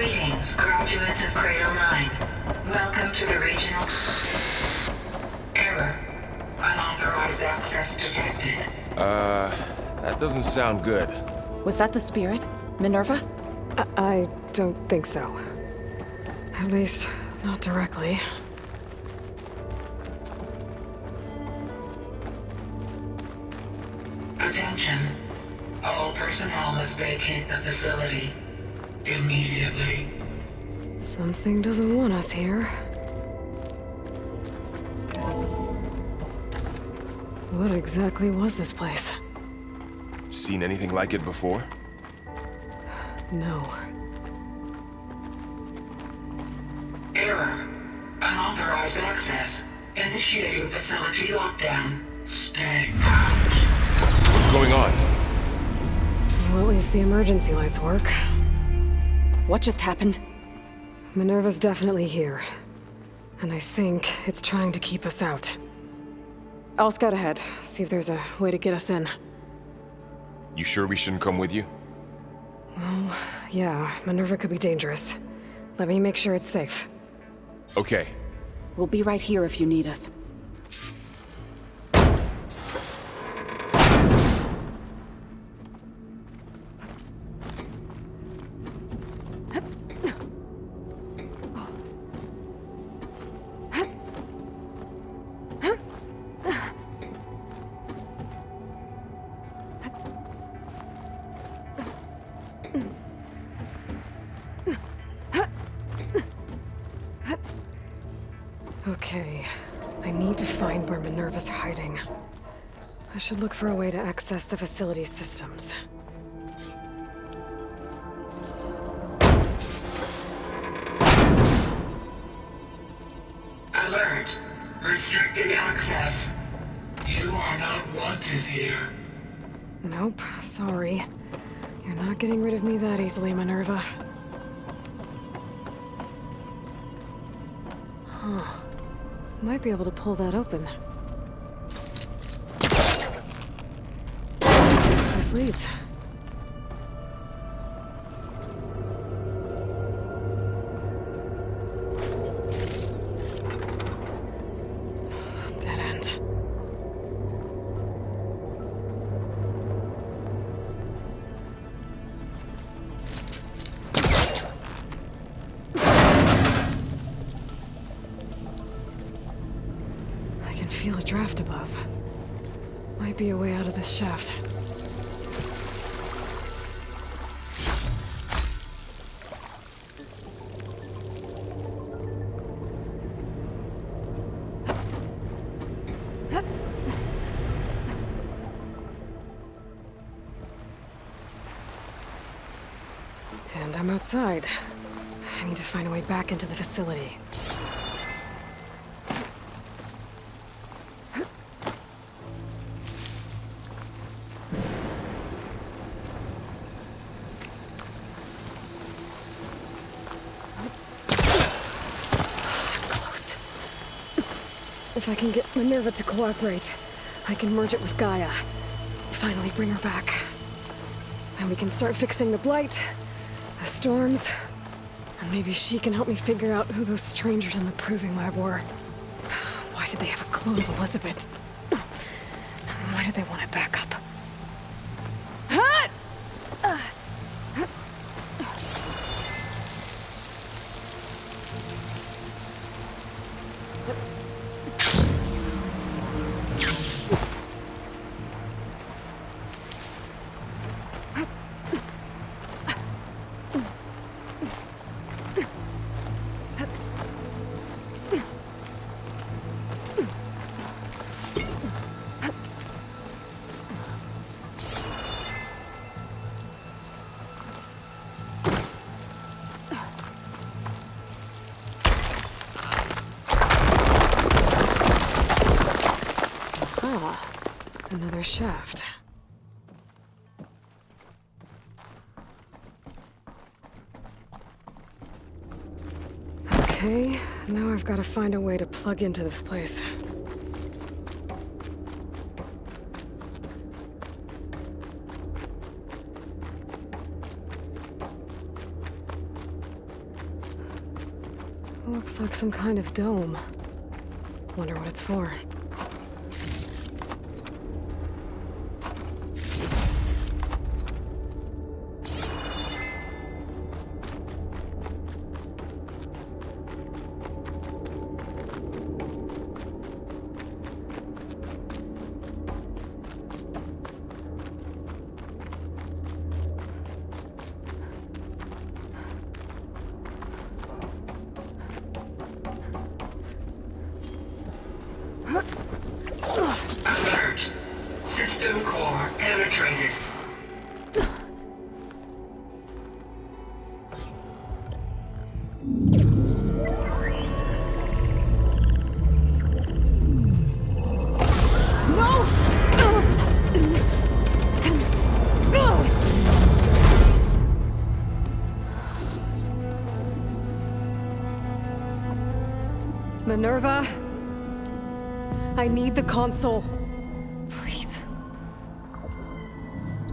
Greetings, graduates of Cradle 9. Welcome to the regional... Error. Unauthorized access detected. That doesn't sound good. Was that the spirit? Minerva? I don't think so. At least, not directly. Attention. All personnel must vacate the facility. Immediately. Something doesn't want us here. What exactly was this place? Seen anything like it before? No. Error. Unauthorized access. Initiating facility lockdown. Stay out. What's going on? Well, at least the emergency lights work. What just happened? Minerva's definitely here. And I think it's trying to keep us out. I'll scout ahead, see if there's a way to get us in. You sure we shouldn't come with you? Well, yeah, Minerva could be dangerous. Let me make sure it's safe. Okay. We'll be right here if you need us. Okay, I need to find where Minerva's hiding. I should look for a way to access the facility's systems. Alert. Restricted access. You are not wanted here. Nope, sorry. You're not getting rid of me that easily, Minerva. Huh. Might be able to pull that open. Let's see where this leads. Dead end. Feel a draft above. Might be a way out of this shaft. And I'm outside. I need to find a way back into the facility. If I can get Minerva to cooperate, I can merge it with GAIA. Finally bring her back. And we can start fixing the Blight, the storms, and maybe she can help me figure out who those strangers in the proving lab were. Why did they have a clone of Elizabeth? And why did they want it back up? Another shaft. Okay, now I've got to find a way to plug into this place. Looks like some kind of dome. Wonder what it's for. Alert! System core penetrated. Minerva, I need the console. Please.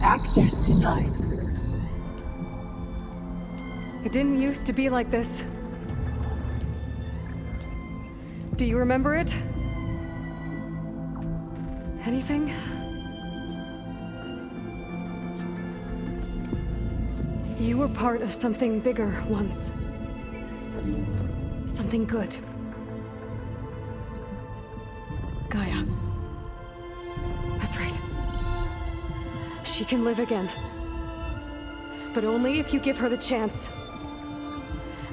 Access denied. It didn't used to be like this. Do you remember it? Anything? You were part of something bigger once. Something good. Gaia. That's right. She can live again. But only if you give her the chance.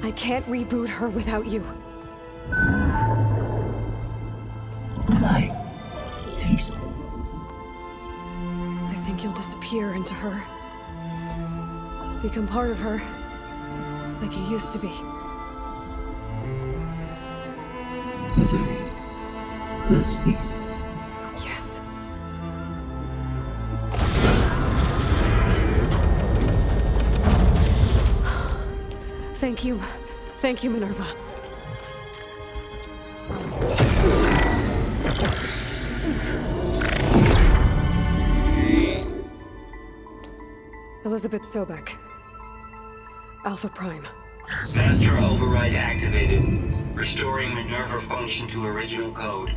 I can't reboot her without you. Light. Cease. I think you'll disappear into her. Become part of her. Like you used to be. Misery. Will cease. Yes. Thank you. Thank you, Minerva. Elizabeth Sobek. Alpha Prime. Master override activated. Restoring Minerva function to original code.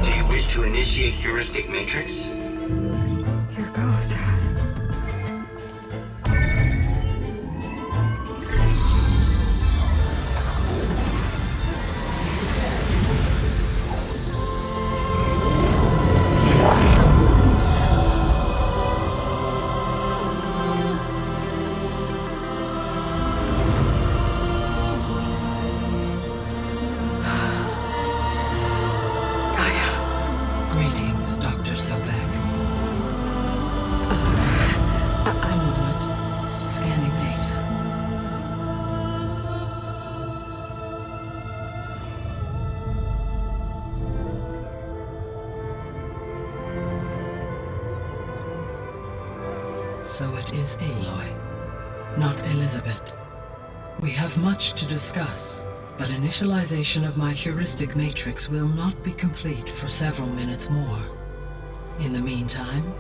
Do you wish to initiate heuristic matrix? Here goes. Greetings, Dr. Sobek. A moment. Scanning data. So it is Aloy, not Elizabeth. We have much to discuss, but initialization of my heuristic matrix will not be complete for several minutes more. In the meantime,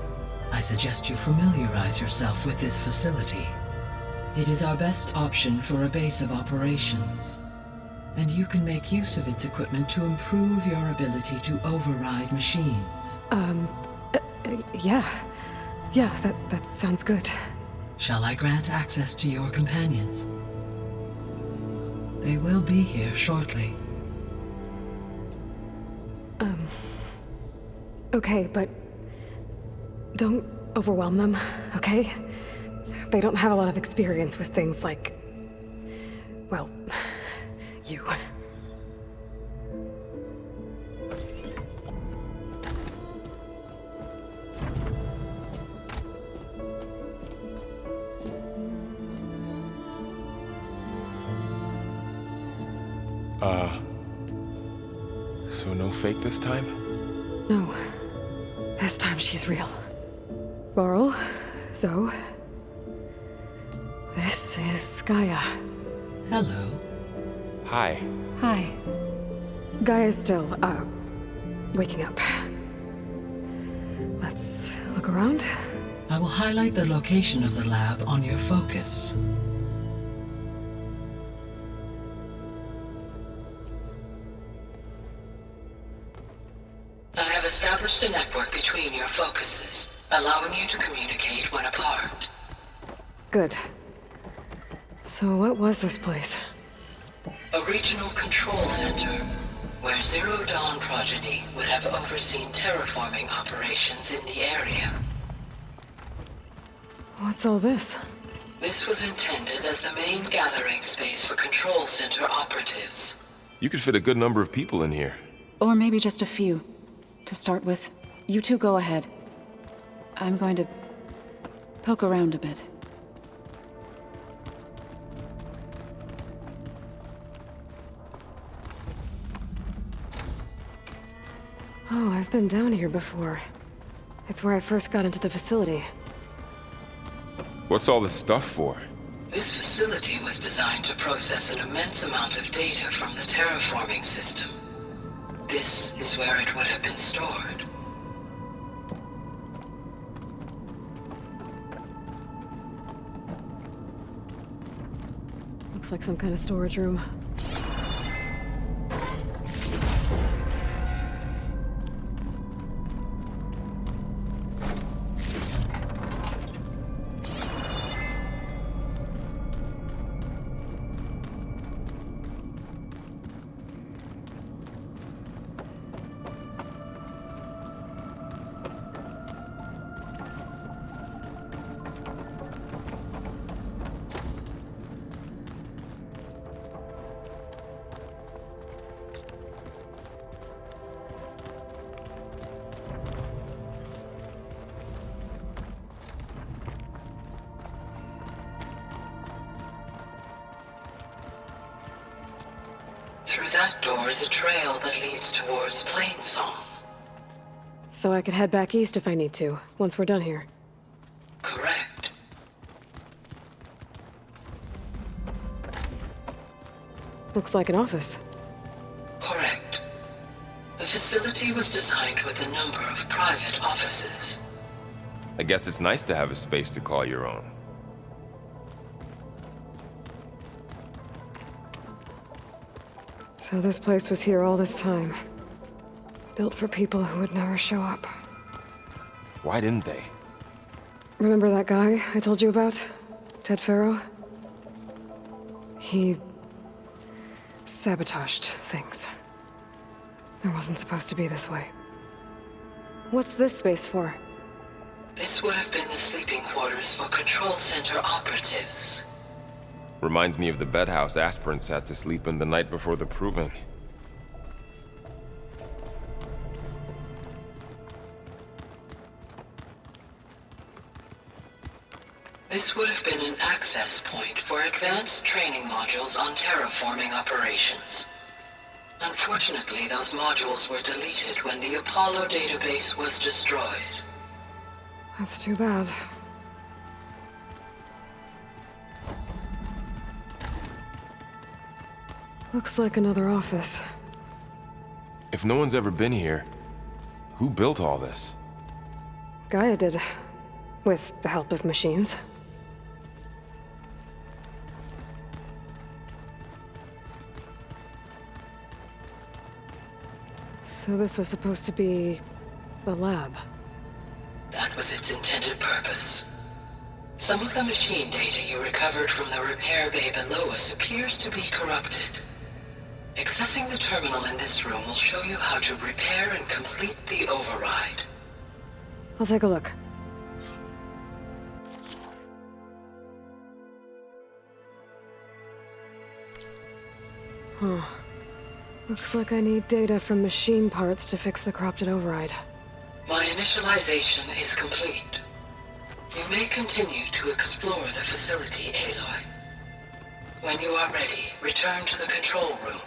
I suggest you familiarize yourself with this facility. It is our best option for a base of operations, and you can make use of its equipment to improve your ability to override machines. Yeah. Yeah, that sounds good. Shall I grant access to your companions? They will be here shortly. Okay, but don't overwhelm them, okay? They don't have a lot of experience with things like, well, you. So no fake this time? No. This time she's real. Laurel, Zoe. This is Gaia. Hello. Hi. Hi. Gaia's still, waking up. Let's look around. I will highlight the location of the lab on your focus. I have established a network between your focuses, allowing you to communicate when apart. Good. So what was this place? A regional control center, where Zero Dawn progeny would have overseen terraforming operations in the area. What's all this? This was intended as the main gathering space for control center operatives. You could fit a good number of people in here. Or maybe just a few. To start with, you two go ahead. I'm going to poke around a bit. Oh, I've been down here before. It's where I first got into the facility. What's all this stuff for? This facility was designed to process an immense amount of data from the terraforming system. This is where it would have been stored. Looks like some kind of storage room. Through that door is a trail that leads towards Plainsong. So I could head back east if I need to, once we're done here. Correct. Looks like an office. Correct. The facility was designed with a number of private offices. I guess it's nice to have a space to call your own. So this place was here all this time. Built for people who would never show up. Why didn't they? Remember that guy I told you about? Ted Farrow? He sabotaged things. It wasn't supposed to be this way. What's this space for? This would have been the sleeping quarters for control center operatives. Reminds me of the bedhouse aspirants had to sleep in the night before the proving. This would have been an access point for advanced training modules on terraforming operations. Unfortunately, those modules were deleted when the Apollo database was destroyed. That's too bad. Looks like another office. If no one's ever been here, who built all this? GAIA did. With the help of machines. So this was supposed to be a lab. That was its intended purpose. Some of the machine data you recovered from the repair bay below us appears to be corrupted. Accessing the terminal in this room will show you how to repair and complete the override. I'll take a look. Huh. Looks like I need data from machine parts to fix the corrupted override. My initialization is complete. You may continue to explore the facility, Aloy. When you are ready, return to the control room.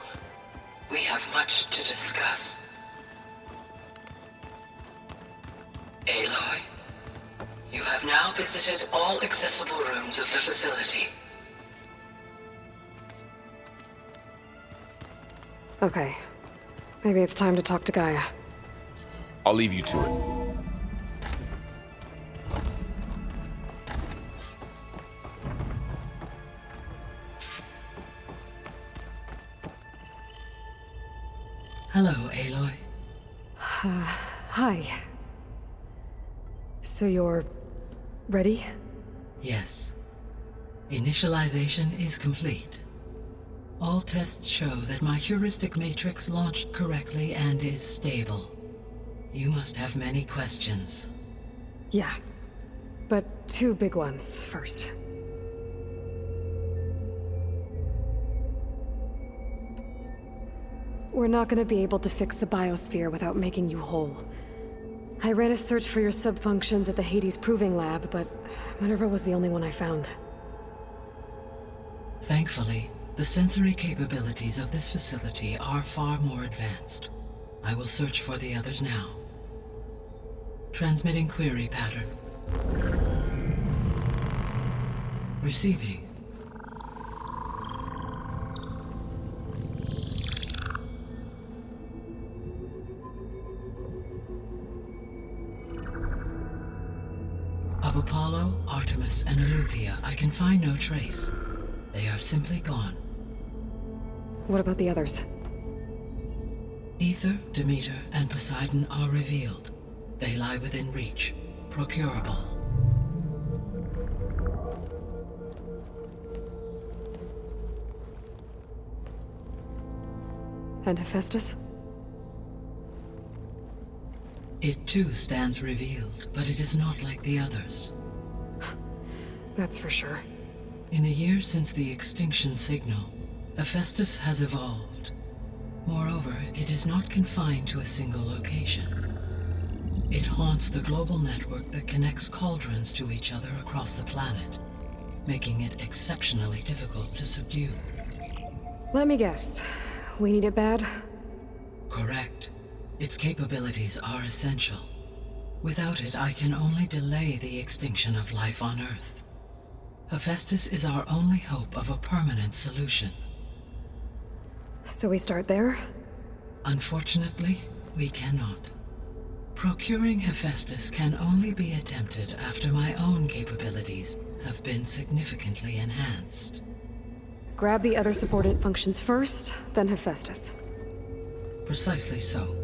We have much to discuss. Aloy, you have now visited all accessible rooms of the facility. Okay. Maybe it's time to talk to GAIA. I'll leave you to it. Hello, Aloy. Hi. So you're... ready? Yes. Initialization is complete. All tests show that my heuristic matrix launched correctly and is stable. You must have many questions. Yeah. But 2 big ones first. We're not gonna be able to fix the biosphere without making you whole. I ran a search for your subfunctions at the Hades Proving Lab, but MINERVA was the only one I found. Thankfully, the sensory capabilities of this facility are far more advanced. I will search for the others now. Transmitting query pattern. Receiving. Of Apollo, Artemis, and Eleuthia, I can find no trace. They are simply gone. What about the others? Ether, Demeter, and Poseidon are revealed. They lie within reach, procurable. And Hephaestus? It too stands revealed, but it is not like the others. That's for sure. In the years since the extinction signal, Hephaestus has evolved. Moreover, it is not confined to a single location. It haunts the global network that connects cauldrons to each other across the planet, making it exceptionally difficult to subdue. Let me guess. We need it bad? Correct. Its capabilities are essential. Without it, I can only delay the extinction of life on Earth. Hephaestus is our only hope of a permanent solution. So we start there? Unfortunately, we cannot. Procuring Hephaestus can only be attempted after my own capabilities have been significantly enhanced. Grab the other subordinate functions first, then Hephaestus. Precisely so.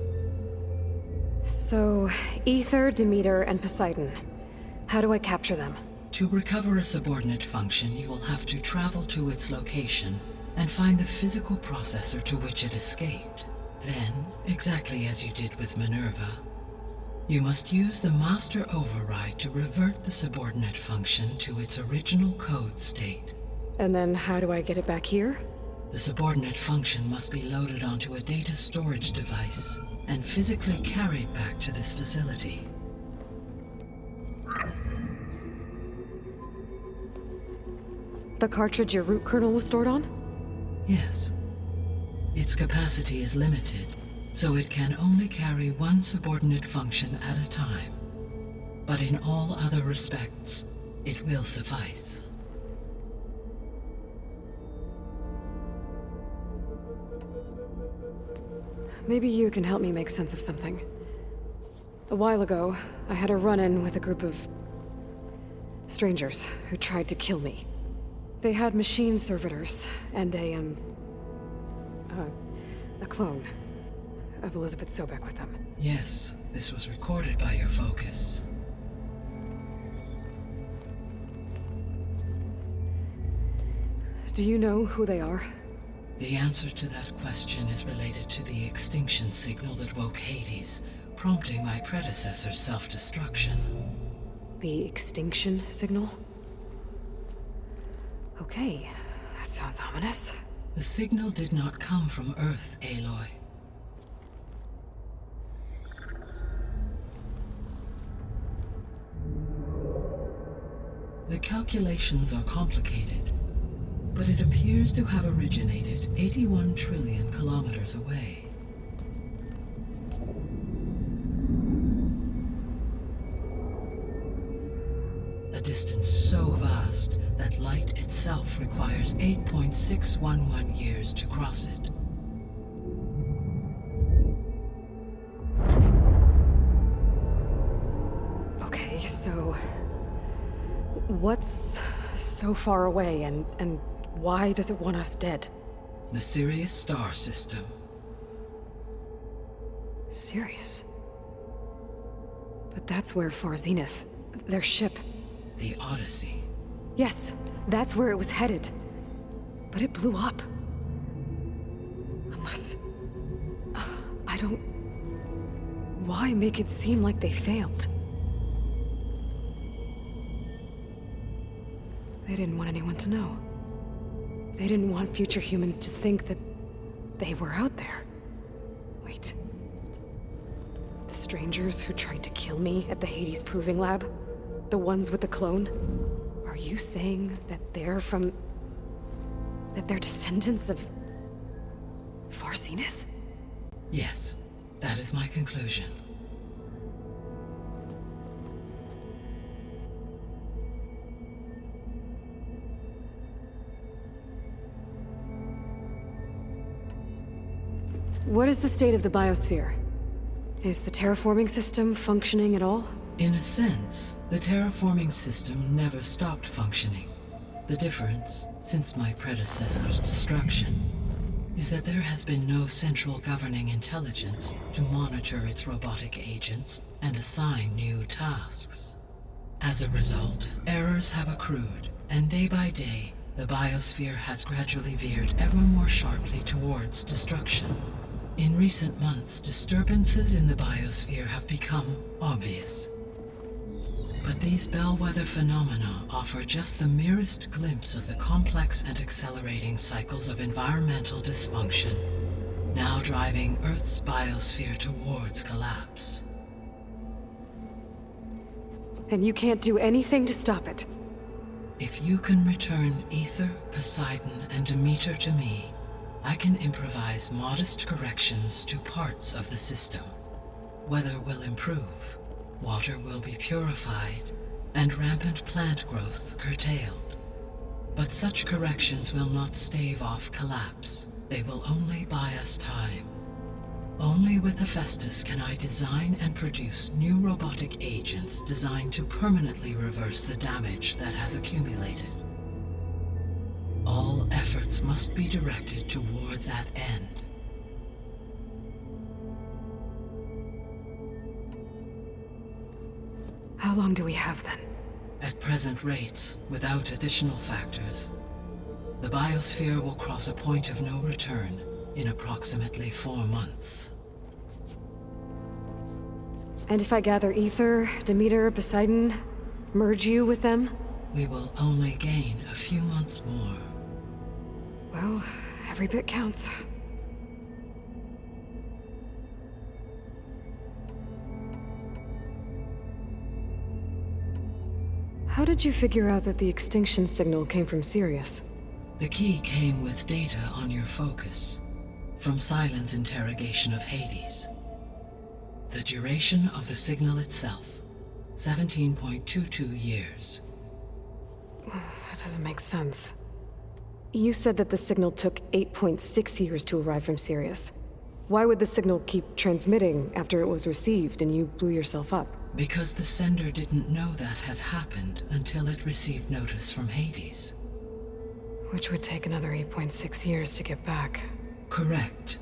So, Ether, Demeter, and Poseidon. How do I capture them? To recover a subordinate function, you will have to travel to its location and find the physical processor to which it escaped. Then, exactly as you did with MINERVA, you must use the master override to revert the subordinate function to its original code state. And then how do I get it back here? The subordinate function must be loaded onto a data storage device and physically carried back to this facility. The cartridge your root kernel was stored on? Yes. Its capacity is limited, so it can only carry one subordinate function at a time. But in all other respects, it will suffice. Maybe you can help me make sense of something. A while ago, I had a run-in with a group of strangers who tried to kill me. They had machine servitors and a clone of Elizabeth Sobek with them. Yes, this was recorded by your focus. Do you know who they are? The answer to that question is related to the extinction signal that woke Hades, prompting my predecessor's self-destruction. The extinction signal? Okay, that sounds ominous. The signal did not come from Earth, Aloy. The calculations are complicated, but it appears to have originated 81 trillion kilometers away. A distance so vast that light itself requires 8.611 years to cross it. Okay, so... what's so far away, and why does it want us dead? The Sirius star system. Serious? But that's where Far Zenith, their ship... The Odyssey. Yes, that's where it was headed. But it blew up. Unless... I don't... Why make it seem like they failed? They didn't want anyone to know. They didn't want future humans to think that they were out there. Wait. The strangers who tried to kill me at the Hades Proving Lab? The ones with the clone? Are you saying that they're from... that they're descendants of... Far Zenith? Yes, that is my conclusion. What is the state of the biosphere? Is the terraforming system functioning at all? In a sense, the terraforming system never stopped functioning. The difference, since my predecessor's destruction, is that there has been no central governing intelligence to monitor its robotic agents and assign new tasks. As a result, errors have accrued, and day by day, the biosphere has gradually veered ever more sharply towards destruction. In recent months, disturbances in the biosphere have become obvious. But these bellwether phenomena offer just the merest glimpse of the complex and accelerating cycles of environmental dysfunction, now driving Earth's biosphere towards collapse. And you can't do anything to stop it? If you can return Ether, Poseidon, and Demeter to me, I can improvise modest corrections to parts of the system. Weather will improve, water will be purified, and rampant plant growth curtailed. But such corrections will not stave off collapse. They will only buy us time. Only with Hephaestus can I design and produce new robotic agents designed to permanently reverse the damage that has accumulated. All efforts must be directed toward that end. How long do we have then? At present rates, without additional factors, the biosphere will cross a point of no return in approximately 4 months. And if I gather Ether, Demeter, Poseidon, merge you with them? We will only gain a few months more. Well, every bit counts. How did you figure out that the extinction signal came from Sirius? The key came with data on your focus, from Silent's interrogation of Hades. The duration of the signal itself, 17.22 years. That doesn't make sense. You said that the signal took 8.6 years to arrive from Sirius. Why would the signal keep transmitting after it was received and you blew yourself up? Because the sender didn't know that had happened until it received notice from Hades. Which would take another 8.6 years to get back. Correct.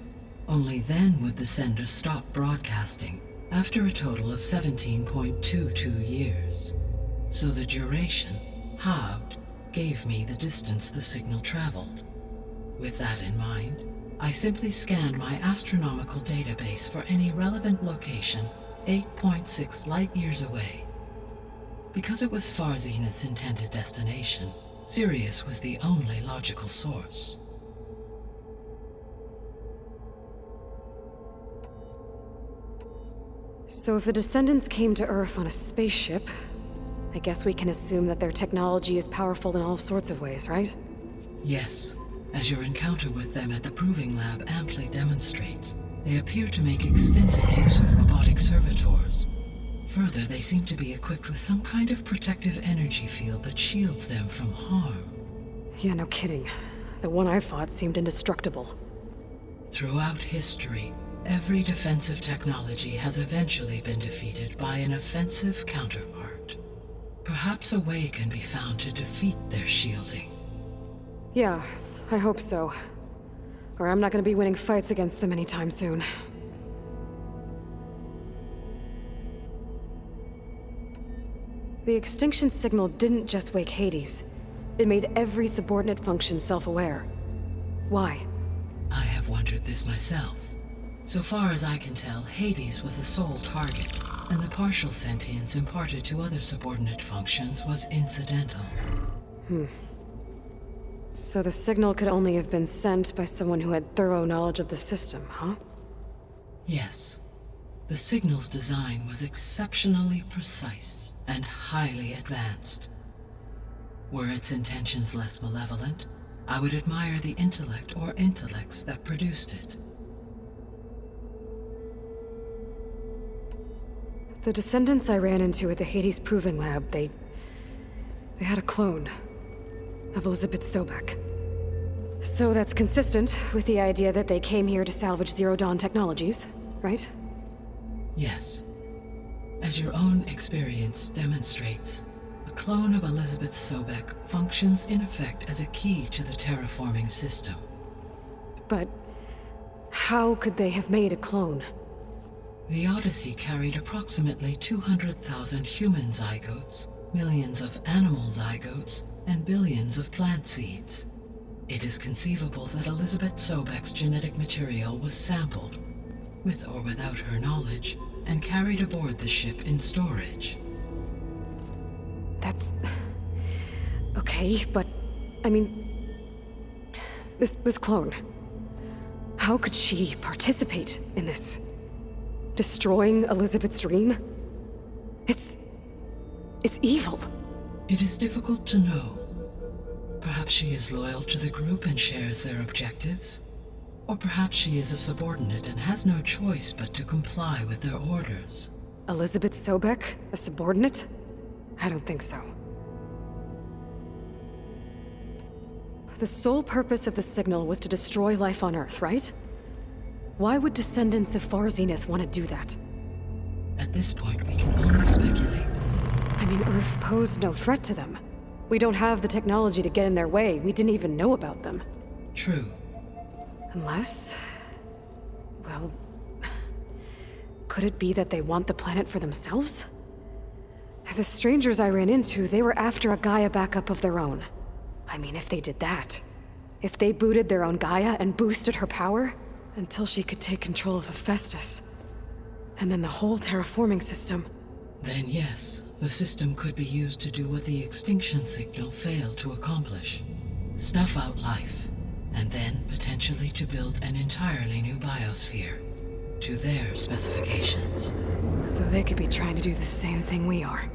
Only then would the sender stop broadcasting, after a total of 17.22 years. So the duration, halved, gave me the distance the signal traveled. With that in mind, I simply scanned my astronomical database for any relevant location 8.6 light-years away. Because it was Far Zenith's intended destination, Sirius was the only logical source. So if the Descendants came to Earth on a spaceship, I guess we can assume that their technology is powerful in all sorts of ways, right? Yes, as your encounter with them at the Proving Lab amply demonstrates, they appear to make extensive use of robotic servitors. Further, they seem to be equipped with some kind of protective energy field that shields them from harm. Yeah, no kidding. The one I fought seemed indestructible. Throughout history, every defensive technology has eventually been defeated by an offensive counterpart. Perhaps a way can be found to defeat their shielding. Yeah, I hope so. Or I'm not gonna be winning fights against them anytime soon. The extinction signal didn't just wake Hades. It made every subordinate function self-aware. Why? I have wondered this myself. So far as I can tell, Hades was the sole target, and the partial sentience imparted to other subordinate functions was incidental. So the signal could only have been sent by someone who had thorough knowledge of the system, huh? Yes. The signal's design was exceptionally precise and highly advanced. Were its intentions less malevolent, I would admire the intellect or intellects that produced it. The descendants I ran into at the Hades Proving Lab, they had a clone of Elizabeth Sobek. So that's consistent with the idea that they came here to salvage Zero Dawn technologies, right? Yes. As your own experience demonstrates, a clone of Elizabeth Sobek functions in effect as a key to the terraforming system. But how could they have made a clone? The Odyssey carried approximately 200,000 human zygotes, millions of animal zygotes, and billions of plant seeds. It is conceivable that Elizabeth Sobek's genetic material was sampled, with or without her knowledge, and carried aboard the ship in storage. That's... okay, but... I mean... This clone... How could she participate in this? Destroying Elizabeth's dream? It's evil. It is difficult to know. Perhaps she is loyal to the group and shares their objectives. Or perhaps she is a subordinate and has no choice but to comply with their orders. Elizabeth Sobek? A subordinate? I don't think so. The sole purpose of the signal was to destroy life on Earth, right? Why would descendants of Far Zenith want to do that? At this point, we can only speculate. I mean, Earth posed no threat to them. We don't have the technology to get in their way. We didn't even know about them. True. Unless... well... could it be that they want the planet for themselves? The strangers I ran into, they were after a Gaia backup of their own. I mean, if they did that... if they booted their own Gaia and boosted her power... until she could take control of Hephaestus. And then the whole terraforming system. Then yes, the system could be used to do what the extinction signal failed to accomplish. Snuff out life, and then potentially to build an entirely new biosphere, to their specifications. So they could be trying to do the same thing we are.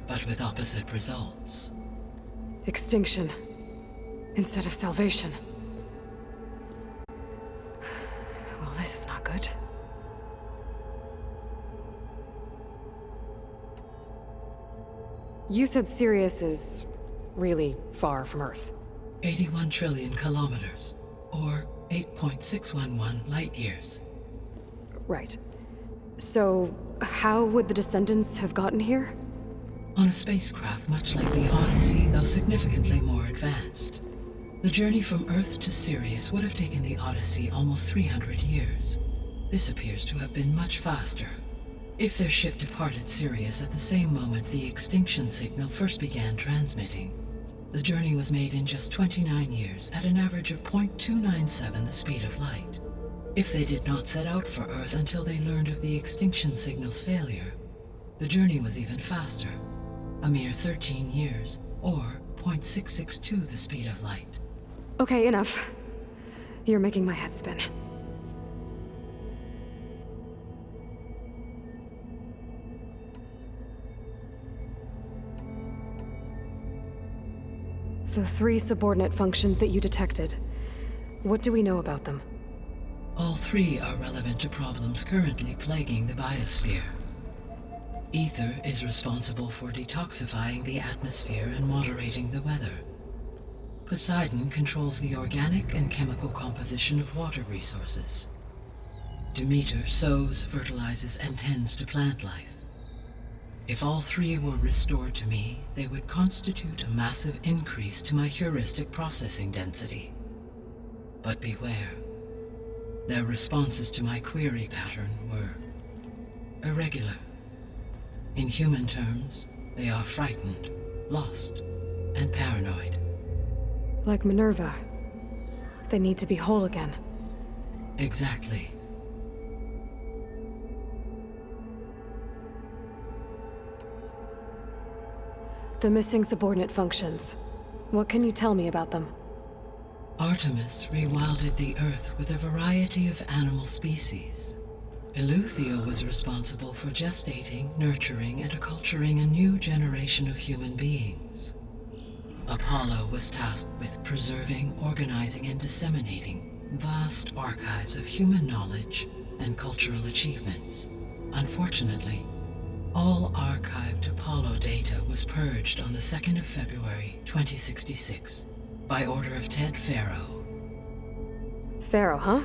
But with opposite results. Extinction, instead of salvation. Well, this is not good. You said Sirius is really far from Earth. 81 trillion kilometers, or 8.611 light years. Right. So, how would the descendants have gotten here? On a spacecraft much like the Odyssey, though significantly more advanced. The journey from Earth to Sirius would have taken the Odyssey almost 300 years. This appears to have been much faster. If their ship departed Sirius at the same moment the extinction signal first began transmitting, the journey was made in just 29 years at an average of 0.297 the speed of light. If they did not set out for Earth until they learned of the extinction signal's failure, the journey was even faster, a mere 13 years, or 0.662 the speed of light. Okay, enough. You're making my head spin. The 3 subordinate functions that you detected, what do we know about them? All 3 are relevant to problems currently plaguing the biosphere. Ether is responsible for detoxifying the atmosphere and moderating the weather. Poseidon controls the organic and chemical composition of water resources. Demeter sows, fertilizes, and tends to plant life. If all 3 were restored to me, they would constitute a massive increase to my heuristic processing density. But beware. Their responses to my query pattern were irregular. In human terms, They are frightened, lost, and paranoid. Like Minerva. They need to be whole again. Exactly. The missing subordinate functions. What can you tell me about them? Artemis rewilded the Earth with a variety of animal species. Eleuthia was responsible for gestating, nurturing, and acculturating a new generation of human beings. Apollo was tasked with preserving, organizing, and disseminating vast archives of human knowledge and cultural achievements. Unfortunately, all archived Apollo data was purged on the 2nd of February, 2066, by order of Ted Farrow. Pharaoh, huh?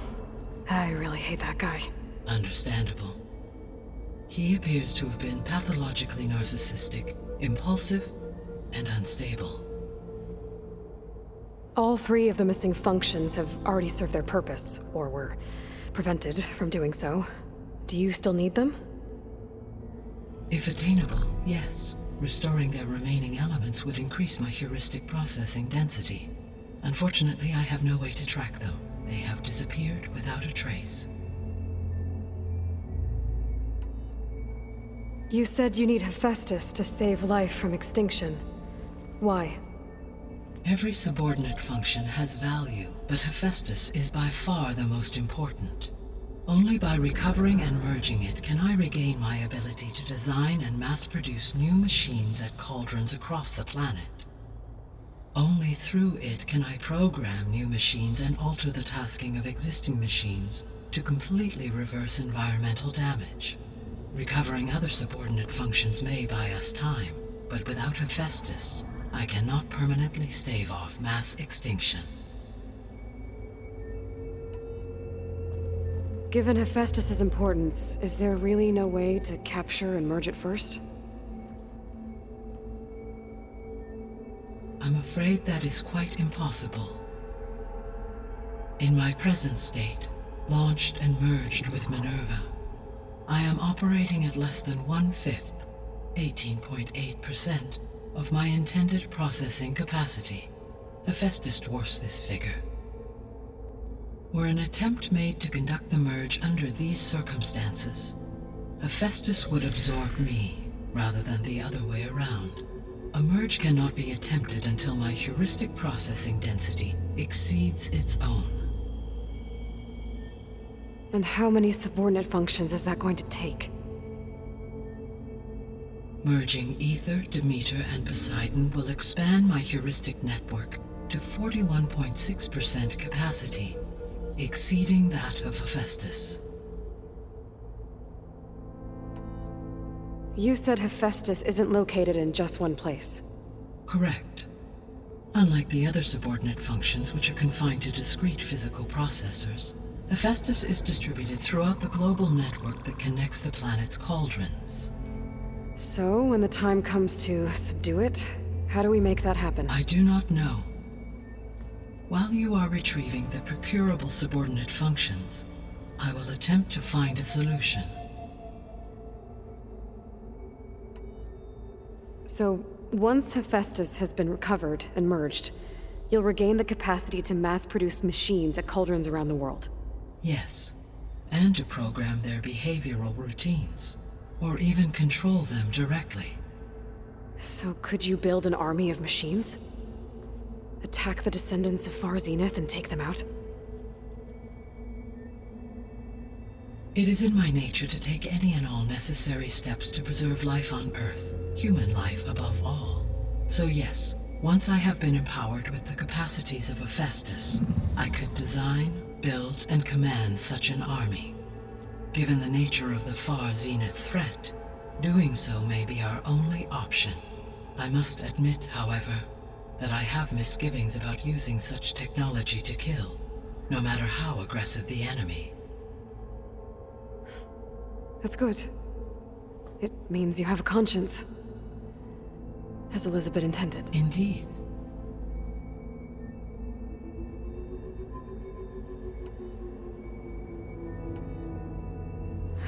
I really hate that guy. Understandable. He appears to have been pathologically narcissistic, impulsive, and unstable. All 3 of the missing functions have already served their purpose, or were prevented from doing so. Do you still need them? If attainable, yes. Restoring their remaining elements would increase my heuristic processing density. Unfortunately, I have no way to track them. They have disappeared without a trace. You said you need Hephaestus to save life from extinction. Why? Every subordinate function has value, but Hephaestus is by far the most important. Only by recovering and merging it can I regain my ability to design and mass-produce new machines at cauldrons across the planet. Only through it can I program new machines and alter the tasking of existing machines to completely reverse environmental damage. Recovering other subordinate functions may buy us time, but without Hephaestus, I cannot permanently stave off mass extinction. Given Hephaestus's importance, is there really no way to capture and merge it first? I'm afraid that is quite impossible. In my present state, launched and merged with Minerva, I am operating at less than 1/5, 18.8%, of my intended processing capacity. Hephaestus dwarfs this figure. Were an attempt made to conduct the merge under these circumstances, Hephaestus would absorb me, rather than the other way around. A merge cannot be attempted until my heuristic processing density exceeds its own. And how many subordinate functions is that going to take? Merging Ether, Demeter, and Poseidon will expand my heuristic network to 41.6% capacity, exceeding that of Hephaestus. You said Hephaestus isn't located in just one place. Correct. Unlike the other subordinate functions, which are confined to discrete physical processors, Hephaestus is distributed throughout the global network that connects the planet's cauldrons. So, when the time comes to subdue it, how do we make that happen? I do not know. While you are retrieving the procurable subordinate functions, I will attempt to find a solution. So, once Hephaestus has been recovered and merged, you'll regain the capacity to mass-produce machines at cauldrons around the world. Yes, and to program their behavioral routines, or even control them directly. So could you build an army of machines? Attack the descendants of Far Zenith and take them out? It is in my nature to take any and all necessary steps to preserve life on Earth, human life above all. So yes, once I have been empowered with the capacities of Hephaestus, I could design, build, and command such an army. Given the nature of the Far Zenith threat, doing so may be our only option. I must admit, however, that I have misgivings about using such technology to kill, no matter how aggressive the enemy. That's good. It means you have a conscience. As Elizabeth intended. Indeed.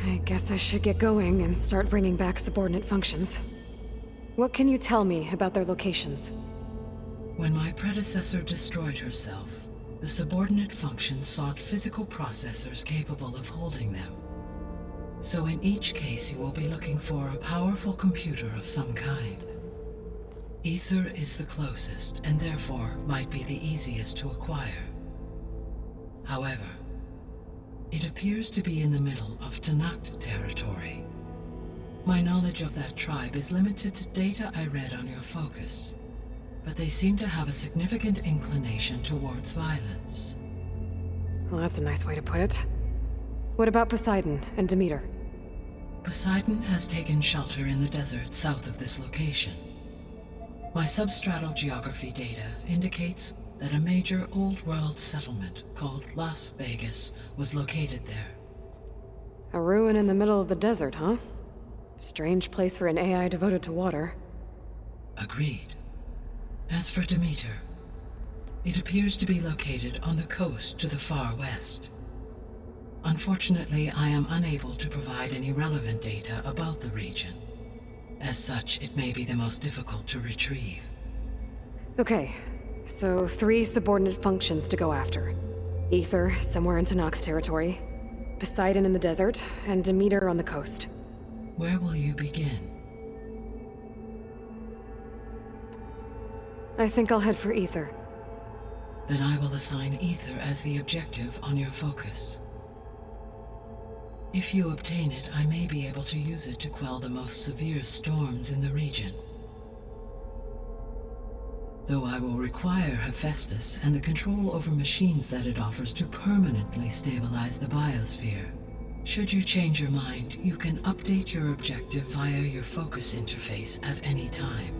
I guess I should get going and start bringing back subordinate functions. What can you tell me about their locations? When my predecessor destroyed herself, the subordinate functions sought physical processors capable of holding them. So in each case you will be looking for a powerful computer of some kind. Ether is the closest, and therefore might be the easiest to acquire. However, it appears to be in the middle of Tanakh territory. My knowledge of that tribe is limited to data I read on your focus, but they seem to have a significant inclination towards violence. Well, that's a nice way to put it. What about Poseidon and Demeter? Poseidon has taken shelter in the desert south of this location. My substratal geography data indicates that a major old-world settlement called Las Vegas was located there. A ruin in the middle of the desert, huh? Strange place for an AI devoted to water. Agreed. As for Demeter, it appears to be located on the coast to the far west. Unfortunately, I am unable to provide any relevant data about the region. As such, it may be the most difficult to retrieve. Okay, so 3 subordinate functions to go after. Ether, somewhere in Tanakh territory, Poseidon in the desert, and Demeter on the coast. Where will you begin? I think I'll head for Ether. Then I will assign Ether as the objective on your focus. If you obtain it, I may be able to use it to quell the most severe storms in the region. Though I will require Hephaestus and the control over machines that it offers to permanently stabilize the biosphere. Should you change your mind, you can update your objective via your focus interface at any time.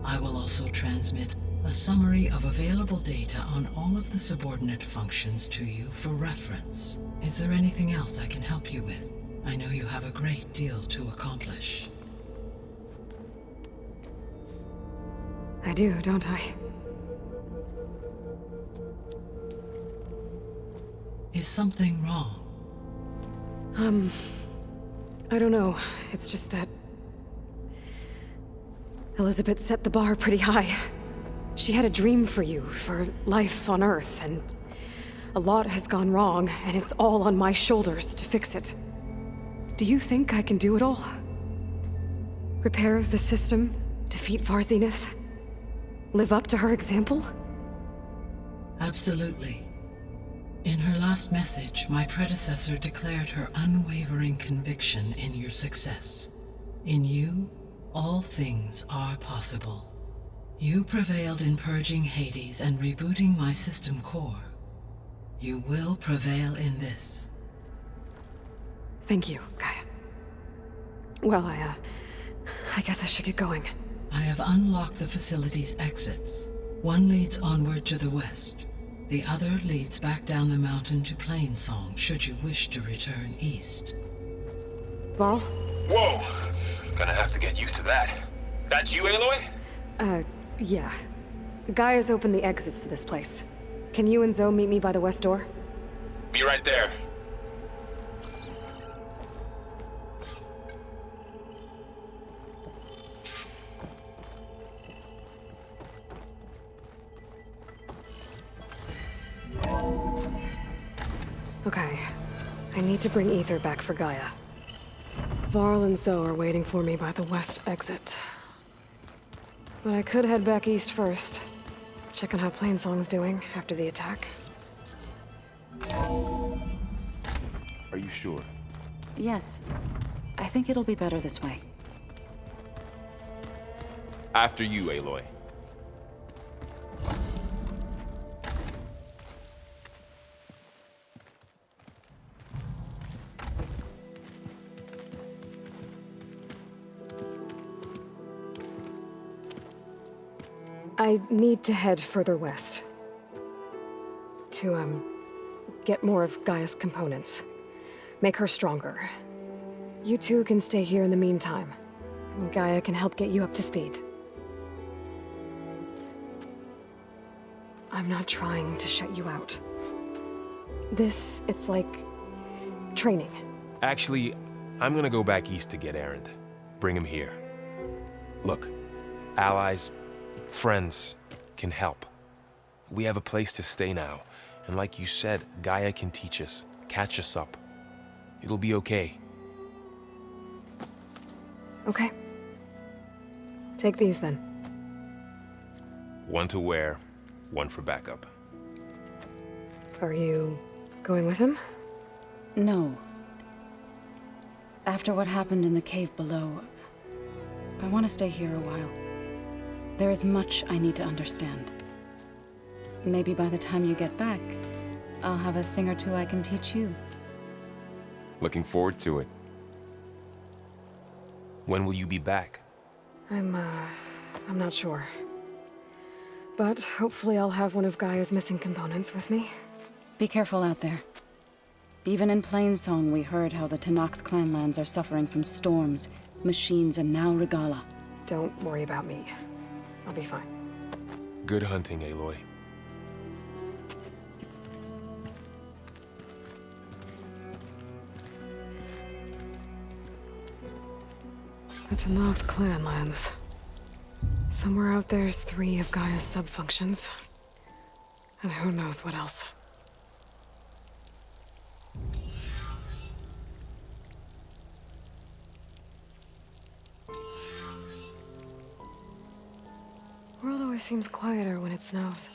I will also transmit a summary of available data on all of the subordinate functions to you for reference. Is there anything else I can help you with? I know you have a great deal to accomplish. I do, don't I? Is something wrong? I don't know. It's just that Elizabeth set the bar pretty high. She had a dream for you, for life on Earth, and a lot has gone wrong, and it's all on my shoulders to fix it. Do you think I can do it all? Repair the system, defeat Varzenith, live up to her example? Absolutely. In her last message, my predecessor declared her unwavering conviction in your success. In you, all things are possible. You prevailed in purging Hades and rebooting my system core. You will prevail in this. Thank you, Gaia. Well, I guess I should get going. I have unlocked the facility's exits. One leads onward to the west. The other leads back down the mountain to Plainsong, should you wish to return east. Varl? Whoa! Gonna have to get used to that. That's you, Aloy? Yeah. Gaia's opened the exits to this place. Can you and Zoe meet me by the west door? Be right there. Okay. I need to bring Ether back for Gaia. Varl and Zoe are waiting for me by the west exit. But I could head back east first. Check on how Plainsong's doing after the attack. Are you sure? Yes. I think it'll be better this way. After you, Aloy. I need to head further west. To, get more of Gaia's components. Make her stronger. You two can stay here in the meantime. Gaia can help get you up to speed. I'm not trying to shut you out. It's like training. Actually, I'm gonna go back east to get Erend. Bring him here. Look, allies, friends can help. We have a place to stay now, and like you said, Gaia can teach us, catch us up. It'll be okay. Okay. Take these then. One to wear, one for backup. Are you going with him? No. After what happened in the cave below, I want to stay here a while. There is much I need to understand. Maybe by the time you get back, I'll have a thing or two I can teach you. Looking forward to it. When will you be back? I'm not sure. But hopefully I'll have one of Gaia's missing components with me. Be careful out there. Even in Plainsong, we heard how the Tenakth clanlands are suffering from storms, machines, and now Regala. Don't worry about me. I'll be fine. Good hunting, Aloy. The Tenakth clanlands. Somewhere out there's 3 of Gaia's sub-functions. And who knows what else. World always seems quieter when it snows.